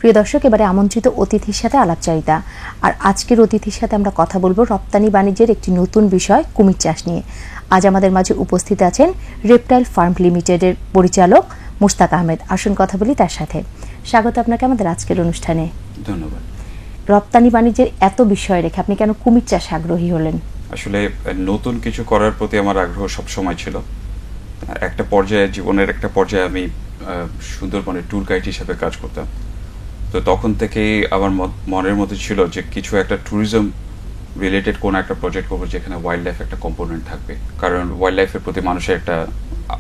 প্রিয় দর্শক, এবারে আমন্ত্রিত অতিথির সাথে আলাপচারিতা। আর আজকের অতিথির সাথে আমরা কথা বলবো রপ্তানি বাণিজ্যের একটি নতুন বিষয়, কুমির চাষ নিয়ে। আজ আমাদের মাঝে উপস্থিত আছেন রেপটাইল ফার্ম লিমিটেডের পরিচালক মুশতাক আহমেদ। আসুন কথা বলি তার সাথে। স্বাগত আপনাকে আমাদের আজকের অনুষ্ঠানে। ধন্যবাদ। রপ্তানি বাণিজ্যের এত বিষয় রেখে আপনি কেন কুমির চাষে আগ্রহী হলেন? আসলে নতুন কিছু করার প্রতি আমার আগ্রহ সবসময় ছিল। একটা পর্যায়ে, জীবনের একটা পর্যায়ে আমি সুন্দরবনের ট্যুর গাইড হিসেবে কাজ করতাম। তো তখন থেকেই আমার মনের মধ্যে ছিল যে কিছু একটা ট্যুরিজম রিলেটেড কোনো একটা প্রজেক্ট করবো যেখানে ওয়াইল্ড লাইফ একটা কম্পোনেন্ট থাকবে, কারণ ওয়াইল্ড লাইফের প্রতি মানুষের একটা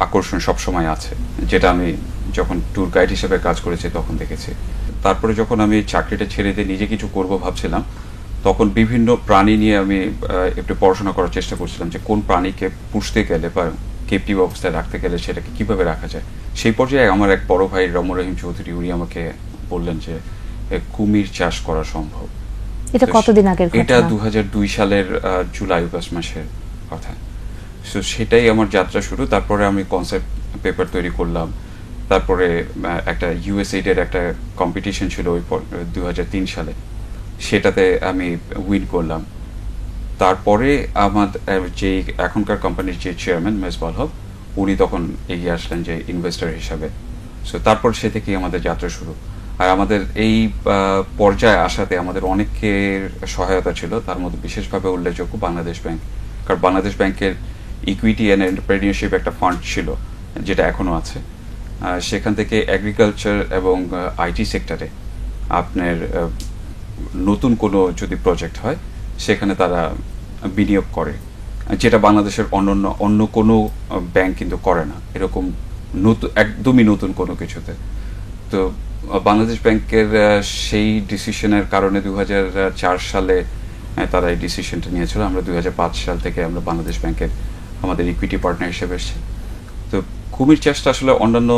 আকর্ষণ সবসময় আছে, যেটা আমি যখন ট্যুর গাইড হিসেবে কাজ করেছি তখন দেখেছি। তারপরে যখন আমি চাকরিটা ছেড়ে দিয়ে নিজে কিছু করব ভাবছিলাম, তখন বিভিন্ন প্রাণী নিয়ে আমি একটু পড়াশোনা করার চেষ্টা করছিলাম যে কোন প্রাণীকে পুষতে গেলে বা কেপটিভ অবস্থায় রাখতে গেলে সেটাকে কিভাবে রাখা যায়। সেই পর্যায়ে আমার এক বড় ভাই রমন রহিম চৌধুরী, উনি আমাকে বললেন যে কুমির চাষ করা সম্ভব। এটা কতদিন আগের ঘটনা? এটা 2002 সালের জুলাই-আগস্ট মাসের কথা। সো সেটাই আমার যাত্রা শুরু। তারপরে আমি কনসেপ্ট পেপার তৈরি করলাম। তারপরে একটা ইউএসএইডের একটা কম্পিটিশন ছিল ওই 2003 সালে, সেটাতে আমি উইন করলাম। তারপরে আমার যে এখনকার কোম্পানির যে চেয়ারম্যান মেজবাল হক, উনি তখন এগিয়ে আসলেন যে ইনভেস্টর হিসাবে। সো তারপর সে থেকেই আমাদের যাত্রা শুরু। আর আমাদের এই পর্যায়ে আসাতে আমাদের অনেকের সহায়তা ছিল, তার মধ্যে বিশেষভাবে উল্লেখযোগ্য বাংলাদেশ ব্যাংক। কারণ বাংলাদেশ ব্যাংকের ইকুইটি অ্যান্ড এন্টারপ্রেনিয়রশিপ একটা ফান্ড ছিল, যেটা এখনও আছে। সেখান থেকে এগ্রিকালচার এবং আইটি সেক্টরে আপনার নতুন কোনো যদি প্রজেক্ট হয় সেখানে তারা বিনিয়োগ করে, যেটা বাংলাদেশের অন্য কোনো ব্যাংক কিন্তু করে না এরকম একদমই নতুন কোনো কিছুতে। তো বাংলাদেশ ব্যাংকের সেই ডিসিশনের কারণে 2004 সালে তারা এই ডিসিশনটা নিয়েছিল। আমরা 2005 সাল থেকে আমরা বাংলাদেশ ব্যাংকের আমাদের ইকুইটি পার্টনার হিসেবে এসেছি। তো কুমির চাষটা আসলে অন্যান্য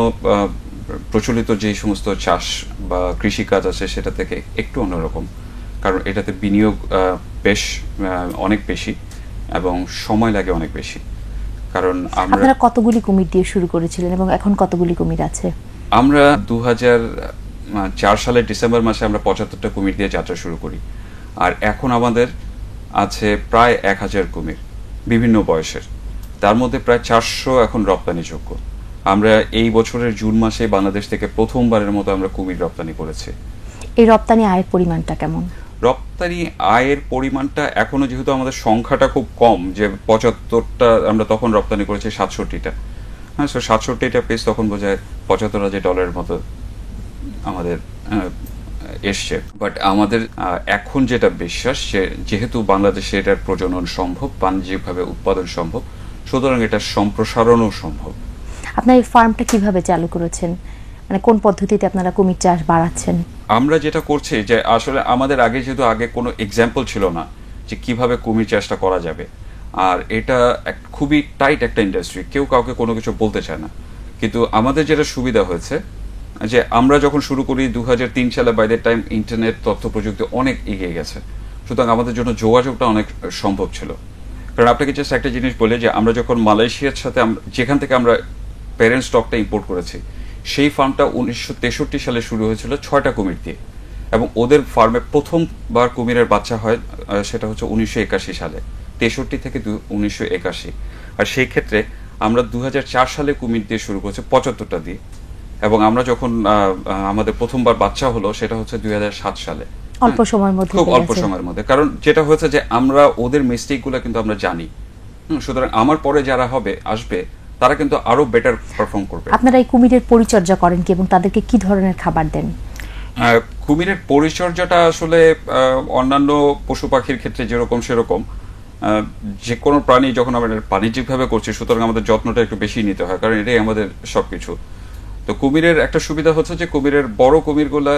প্রচলিত যে সমস্ত চাষ বা কৃষিকাজ আছে সেটা থেকে একটু অন্যরকম, কারণ এটাতে বিনিয়োগ অনেক বেশি এবং সময় লাগে অনেক বেশি। কারণ আপনারা কতগুলি কুমির দিয়ে শুরু করেছিলেন এবং এখন কতগুলি কুমির আছে? আমরা 2004 সালের ডিসেম্বর মাসে আমরা 75টা কুমির দিয়ে যাত্রা শুরু করি। আর এখন আমাদের আছে প্রায় 1000 কুমির বিভিন্ন বয়সের, তার মধ্যে প্রায় 400 এখন রপ্তানিযোগ্য। আমরা এই বছরের জুন মাসে বাংলাদেশ থেকে প্রথমবারের মতো আমরা কুমির রপ্তানি করেছি। এই রপ্তানি আয়ের পরিমাণটা কেমন? রপ্তানি আয়ের পরিমাণটা এখনো, যেহেতু আমাদের সংখ্যাটা খুব কম, যে 75টা আমরা তখন রপ্তানি করেছি 67টা। হ্যাঁ, 67টা পিস তখন বোঝায় $75,000 মতো আমাদের এসছে। বাট আমাদের এখন যেটা বিশ্বাস, যেহেতু বাংলাদেশে এটার প্রজনন সম্ভব, বাণিজ্যিকভাবে উৎপাদন সম্ভব, সুতরাং এটা সম্প্রসারণও সম্ভব। আপনার এই ফার্মটা কিভাবে চালু করেছেন, মানে কোন পদ্ধতিতে আপনারা কুমির চাষ বাড়াচ্ছেন? আমরা যেটা করছি যে আসলে আমাদের আগে কোনো এক্সাম্পল ছিল না যে কিভাবে কুমির চাষটা করা যাবে। আর এটা খুবই টাইট একটা ইন্ডাস্ট্রি, কেউ কাউকে কোনো কিছু বলতে চায় না। কিন্তু আমাদের যেটা সুবিধা হয়েছে যে আমরা যখন শুরু করি 2003 সালে, বাই দ্য টাইম ইন্টারনেট তথ্য প্রযুক্তি অনেক এগিয়ে গেছে, সুতরাং আমাদের জন্য যোগাযোগটা অনেক সম্ভব ছিল। কারণ আপনাকে জাস্ট একটা জিনিস বলে যে আমরা যখন মালয়েশিয়ার সাথে যেখান থেকে আমরা প্যারেন্ট স্টকটা ইম্পোর্ট করেছি, সেই ফার্মটা 1963 সালে শুরু হয়েছিল 6টা কুমির দিয়ে, এবং ওদের ফার্মে প্রথমবার কুমিরের বাচ্চা হয় সেটা হচ্ছে 1981 সালে, 63 থেকে 1981। আর সেই ক্ষেত্রে আমরা 2004 সালে কুমির দিয়ে শুরু করেছি 75টা দিয়ে, এবং আমরা যখন আমাদের প্রথমবার বাচ্চা হলো সেটা হচ্ছে 2007 সালে, অল্প সময়ের মধ্যে, খুব অল্প সময়ের মধ্যে। কারণ যেটা হয়েছে যে আমরা ওদের মিস্টেকগুলো কিন্তু আমরা জানি, সুতরাং আমার পরে যারা আসবে তারা কিন্তু আরো বেটার পারফর্ম করবে। আপনারা এই কুমিরের পরিচর্যা করেন কি এবং তাদেরকে কি ধরনের খাবার দেন? কুমিরের পরিচর্যাটা আসলে অন্যান্য পশু পাখির ক্ষেত্রে যেরকম সেরকম, যে কোনো প্রাণী যখন আমরা বাণিজ্যিকভাবে করছি, সুতরাং আমাদের যত্নটা একটু বেশি নিতে হয়, কারণ এটাই আমাদের সবকিছু। তো কুমিরের একটা সুবিধা হচ্ছে যে কুমিরের বড় কুমিরগুলা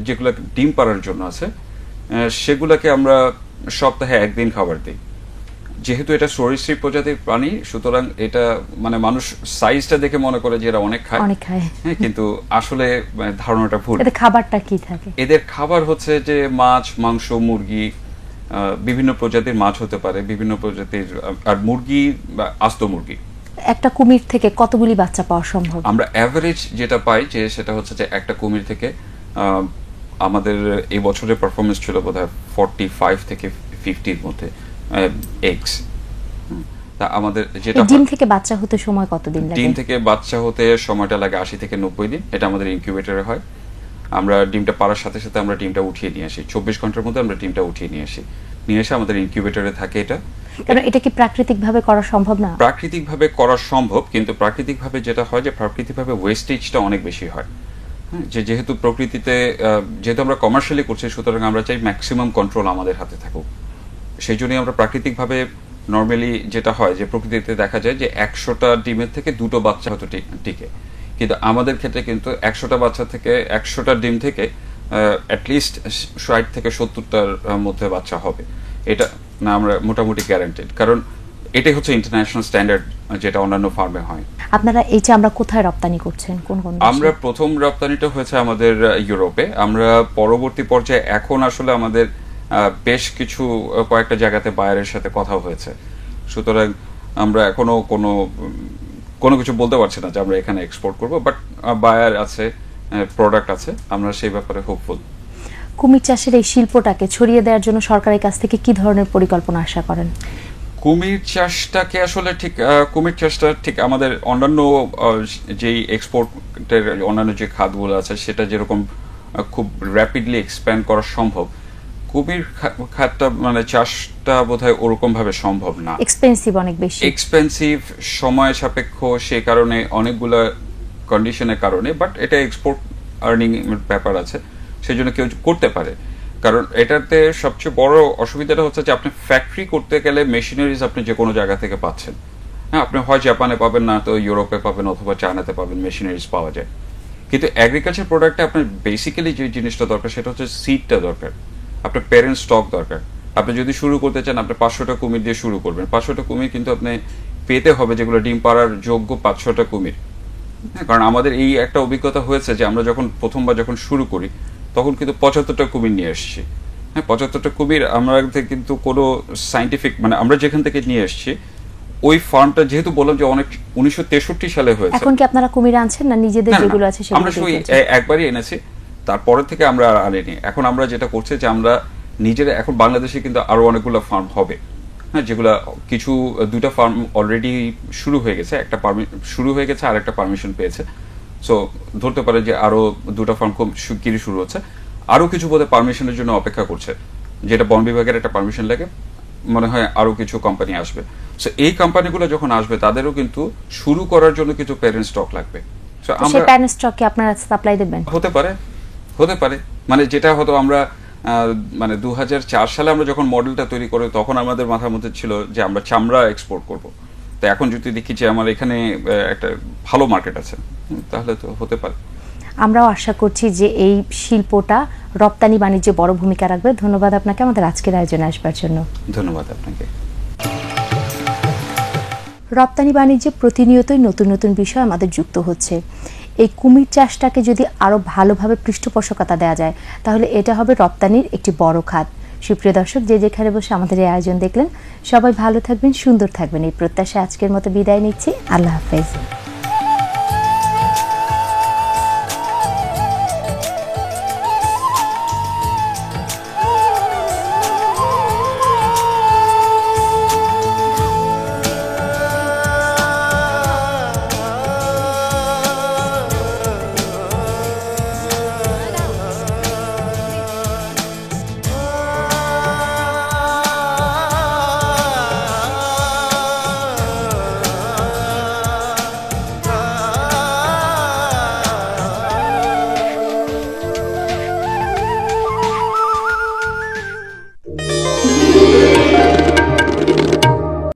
যেগুলো ডিম পাড়ার জন্য আছে, সেগুলাকে আমরা সপ্তাহে একদিন খাবার দিই। যেহেতু এটা সরীসৃপ প্রজাতির প্রাণী, সুতরাং এটা মানে মানুষ সাইজটা দেখে মনে করে যে এরা অনেক খায়, হ্যাঁ, কিন্তু আসলে ধারণাটা ভুল। এদের খাবারটা কি থাকে? এদের খাবার হচ্ছে যে মাছ, মাংস, মুরগি, বিভিন্ন প্রজাতির মাছ হতে পারে, বিভিন্ন প্রজাতির, আর মুরগি বা আস্ত মুরগি। একটা কুমির থেকে কতগুলি বাচ্চা পাওয়া সম্ভব? আমরা এভারেজ যেটা পাই যে সেটা হচ্ছে যে একটা কুমির থেকে আমাদের এই বছরের পারফরমেন্স ছিল বোধহয় 45 থেকে 50-র মধ্যে এগস। তা আমাদের যেটা ডিম থেকে বাচ্চা হতে সময় কতদিন লাগে? ডিম থেকে বাচ্চা হতে সময়টা লাগে 80 থেকে 90 দিন। এটা আমাদের ইনকিউবেটরে হয়। আমরা ডিমটা পাড়ার সাথে সাথে আমরা ডিমটা উঠিয়ে নিয়ে আসি, 24 ঘন্টার মধ্যে আমরা ডিমটা উঠিয়ে নিয়ে আসি, নিয়ে এসে আমাদের ইনকিউবেটরে থাকে। কারণ এটা কি প্রাকৃতিকভাবে করা সম্ভব না? প্রাকৃতিকভাবে করা সম্ভব, কিন্তু প্রাকৃতিকভাবে যেটা হয় যে প্রাকৃতিকভাবে ওয়েস্টেজটা অনেক বেশি হয়। যেহেতু প্রকৃতিতে যেহেতু আমরা কমার্শিয়ালি করছি, সুতরাং আমরা চাই ম্যাক্সিমাম কন্ট্রোল আমাদের হাতে থাকুক। সেই জন্যই আমরা প্রাকৃতিকভাবে নর্মালি যেটা হয় যে প্রকৃতিতে দেখা যায় যে 100টা ডিমের থেকে 2টো বাচ্চা হয়তো টিকে, কিন্তু আমাদের ক্ষেত্রে কিন্তু 100টা বাচ্চা থেকে 100টা ডিম থেকে অ্যাটলিস্ট 60 থেকে 70টার মধ্যে বাচ্চা হবে। এটা না আমরা মোটামুটি গ্যারান্টেড, কারণ এটাই হচ্ছে ইন্টারন্যাশনাল স্ট্যান্ডার্ড যেটা অন্যান্য ফার্মে হয়। আপনারা এই যে আমরা কোথায় রপ্তানি করছেন, কোন কোন দেশে? আমরা প্রথম রপ্তানিটা হয়েছে আমাদের ইউরোপে। আমরা পরবর্তী পর্যায়ে এখন আসলে আমাদের বেশ কিছু কয়েকটা জায়গাতে বায়ারের সাথে কথা হয়েছে, সুতরাং আমরা এখনো কোনো কিছু বলতে পারছি না যে আমরা এখানে এক্সপোর্ট করব, বাট বায়ার আছে, প্রোডাক্ট আছে, আমরা সেই ব্যাপারে হোপফুল। কুমির চাষের এই শিল্পটাকে ছড়িয়ে দেওয়ার জন্য সরকারের কাছ থেকে কি ধরনের পরিকল্পনা আশা করেন? কুমির চাষটাকে আসলে কুমির চাষটা ঠিক আমাদের অন্যান্য যেই এক্সপোর্টের অন্যান্য যে খাতগুলো আছে সেটা যেরকম খুব র্যাপিডলি এক্সপ্যান্ড করা সম্ভব, কুমির খাতটা মানে চাষটা বোধহয় ওরকম ভাবে সম্ভব না। এক্সপেন্সিভ, অনেক বেশি এক্সপেন্সিভ, সময় সাপেক্ষ, সেই কারণে অনেকগুলো কন্ডিশনের কারণে, বাট এটা এক্সপোর্ট আর্নিং ব্যাপার আছে, সেই জন্য কেউ করতে পারে। কারণ এটাতে সবচেয়ে বড় অসুবিধাটা হচ্ছে যে আপনি ফ্যাক্টরি করতে গেলে মেশিনারিজ আপনি যে কোনো জায়গা থেকে পাচ্ছেন। হ্যাঁ, আপনি হয় জাপানে পাবেন, না তো ইউরোপে পাবেন, অথবা চায়নাতে পাবেন, মেশিনারিজ পাওয়া যায়। কিন্তু এগ্রিকালচার প্রোডাক্টে আপনার বেসিক্যালি যে জিনিসটা দরকার সেটা হচ্ছে সিডটা দরকার, আপনার প্যারেন্ট স্টক দরকার। আপনি যদি শুরু করতে চান আপনি 500টা কুমির দিয়ে শুরু করবেন। 500টা কুমির কিন্তু আপনি পেতে হবে যেগুলো ডিম পাড়ার যোগ্য 500টা কুমির। হ্যাঁ, কারণ আমাদের এই একটা অভিজ্ঞতা হয়েছে যে আমরা প্রথমবার যখন শুরু করি তখন কিন্তু 75টা কুমির নিয়ে এসেছি। হ্যাঁ, 75টা কুমির আমরা কিন্তু কোনো সাইন্টিফিক মানে আমরা যেখান থেকে নিয়ে এসেছি ওই ফার্মটা যেহেতু বললাম যে অনেক 1963 সালে হয়েছে। এখন কি আপনারা কুমির আনছেন না নিজেদের যেগুলো আছে সেগুলো? আমরা শুধু একবারই এনেছি, তারপরে থেকে আমরা আর আনিনি। এখন আমরা যেটা করছি যে আমরা নিজেরা, এখন বাংলাদেশে কিন্তু আরো অনেকগুলো ফার্ম হবে, হ্যাঁ, যেগুলা কিছু 2টা ফার্ম অলরেডি শুরু হয়ে গেছে, একটা শুরু হয়ে গেছে আর একটা পারমিশন পেয়েছে। সো ধরতে পারে যে আরো 2টা ফার্ম খুব শিগগিরই শুরু হচ্ছে। আরো কিছু বোধহয় পারমিশনের জন্য অপেক্ষা করছে, যেটা বন বিভাগের একটা পারমিশন লাগে, মনে হয় আরো কিছু কোম্পানি আসবে। সো এই কোম্পানিগুলো যখন আসবে তাদেরও কিন্তু শুরু করার জন্য কিছু প্যারেন্ট স্টক লাগবে। সো আমরা সেই প্যারেন্ট স্টককে আপনারা সাপ্লাই দেবেন? হতে পারে মানে যেটা হয়তো আমরা মানে 2004 সালে আমরা যখন মডেলটা তৈরি করি তখন আমাদের মাথার মধ্যে ছিল যে আমরা চামড়া এক্সপোর্ট করব। তো এখন যদি দেখি যে আমার এখানে একটা ভালো মার্কেট আছে, তাহলে তো হতে পারে। আমরাও আশা করছি যে এই শিল্পটা রপ্তানি বাণিজ্যে বড় ভূমিকা রাখবে। ধন্যবাদ আপনাকে আমাদের আজকের আয়োজনে আসবার জন্য। ধন্যবাদ আপনাকে। রপ্তানি বাণিজ্যে প্রতিনিয়তই নতুন নতুন বিষয় আমাদের যুক্ত হচ্ছে। এই কুমির চাষটাকে যদি আরো ভালোভাবে পৃষ্ঠপোষকতা দেওয়া যায় তাহলে এটা হবে রপ্তানির একটি বড় খাত। সুপ্রিয় দর্শক, যে যেখানে বসে আমাদের এই আয়োজন দেখলেন, সবাই ভালো থাকবেন, সুন্দর থাকবেন, এই প্রত্যাশা আজকের মতো বিদায় নিচ্ছি। আল্লাহ হাফেজ।